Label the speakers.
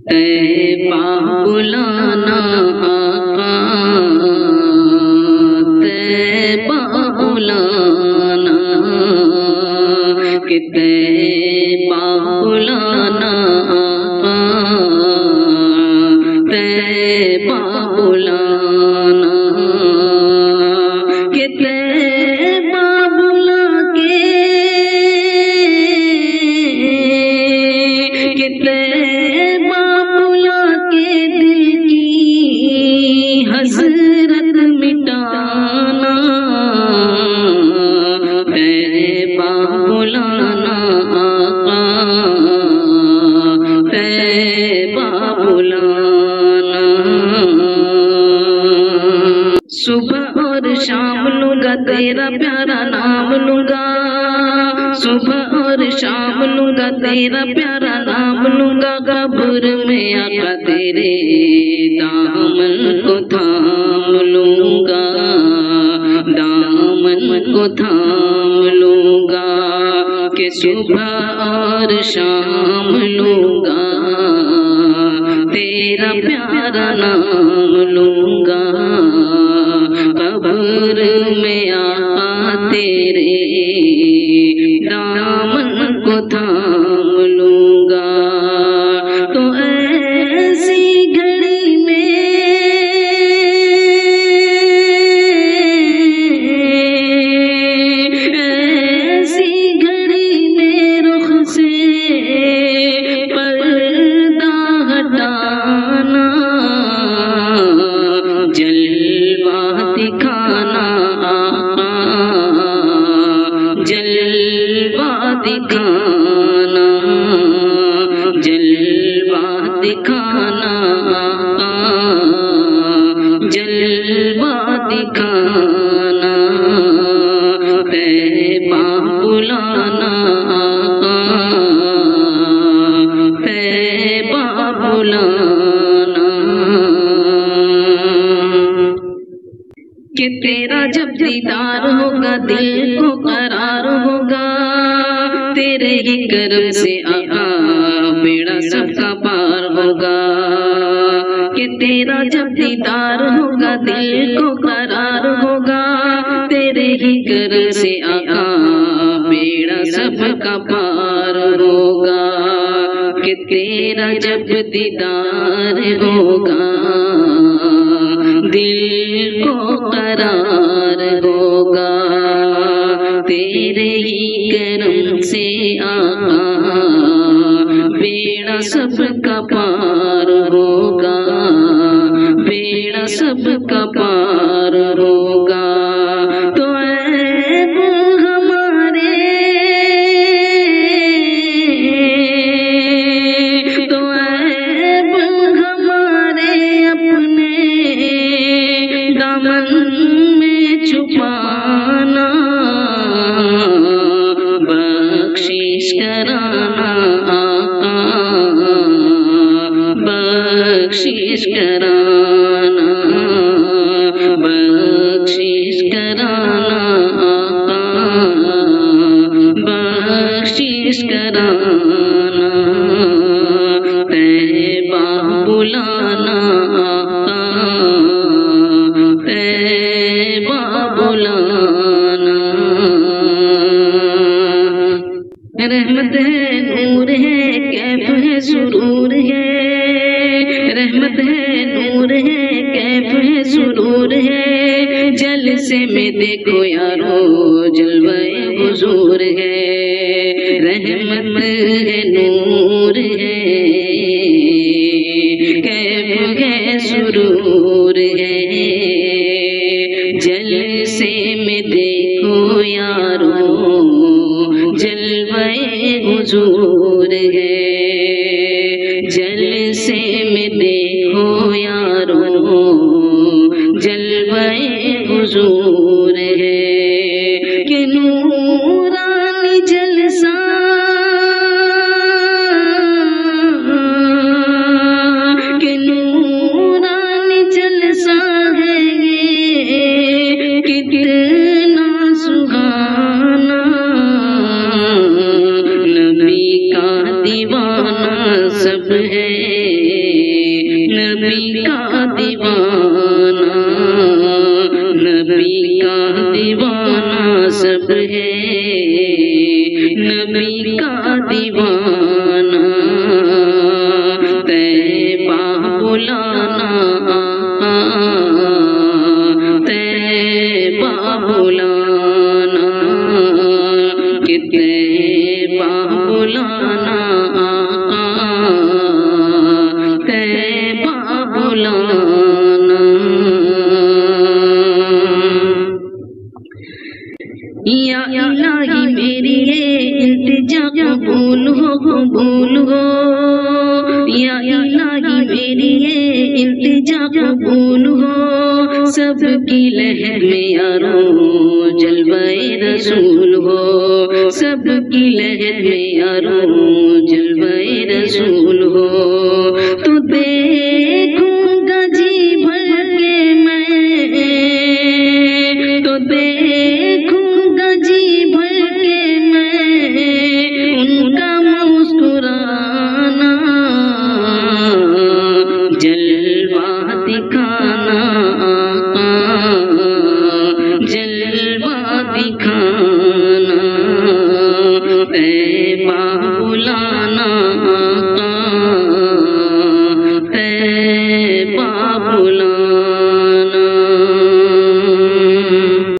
Speaker 1: तैबा बुलाना आका, तैबा बुलाना कि तैबा बुलाना आका, तैबा बुलाना कि तैबा बुला के कि तैबा बुला के दिल की हसरत मिटाना, तैबा बुलाना आका, तैबा बुलाना। सुबह और शाम लूंगा तेरा प्यारा नाम लूंगा, सुबह और शाम लूंगा तेरा प्यारा नाम लूंगा, कब्र में आका तेरे दामन को थाम लूंगा, दामन को थाम लूंगा कि सुबह और शाम लूंगा तेरा प्यारा नाम लूंगा, कब्र में आका तेरे दामन को थाम लूंगा। तो ऐसी घड़ी में ऐसी घड़ी में रुख से पर्दा हटाना, जलवा दिखाना आका, जलवा दिखाना, जलवा दिखाना आका, जलवा दिखाना, तैबा बुलाना आका, तैबा बुलाना कि तेरा जब दीदार होगा दिल को करार होगा, तेरे ही करम से आका बेड़ा सबका पार होगा, कि तेरा जब दीदार होगा दिल को करार होगा, तेरे ही करम से आका बेड़ा सबका पार होगा, कि तेरा जब दीदार होगा दिल को करार होगा, तेरे ही करम से आका बेड़ा सबका पार होगा, बेड़ा सबका पार होगा। तो ऐब हमारे, तो ऐब हमारे अपने दामन में छुपाना, बख्शिश कराना आका, बख्शिश कराना, बख्शिश कराना आका, बख्शिश कराना, तैबा बुलाना आका, तैबा बुलाना। रहमत है नूर है कैफ है सुरूर है, रहमत है नूर है कैफ है सुरूर है, जलसे में देखो यारो जलवाए हुजूर है, रहमत है नूर है कैफ है सुरूर है, जलसे में देखो यारो जलवाए हुजूर है, जलसे में देखो यारो जलवाए हुजूर है, कि नूरानी जलसा कि नूरानी जलसा है ये कितना सुहाना, नबी का दीवाना सब है नबी का दीवाना, नबी का दीवाना सब है, नबी का दीवाना। तैबा बुलाना, तैबा बुलाना, कि तैबा बुलाना, तैबा बुलाना। या इलाही मेरी ये इल्तिजा कबूल हो, कबूल हो। या इलाही मेरी ये इल्तिजा कबूल हो। सबकी लहर में यारों जलवाए रसूल हो, सबकी लहर में यारों जलवाए रसूल हो। तो देखूंगा जी भर के मैं, तो देखूंगा जी भर के मैं उनका मुस्कुराना, जलवा दिखा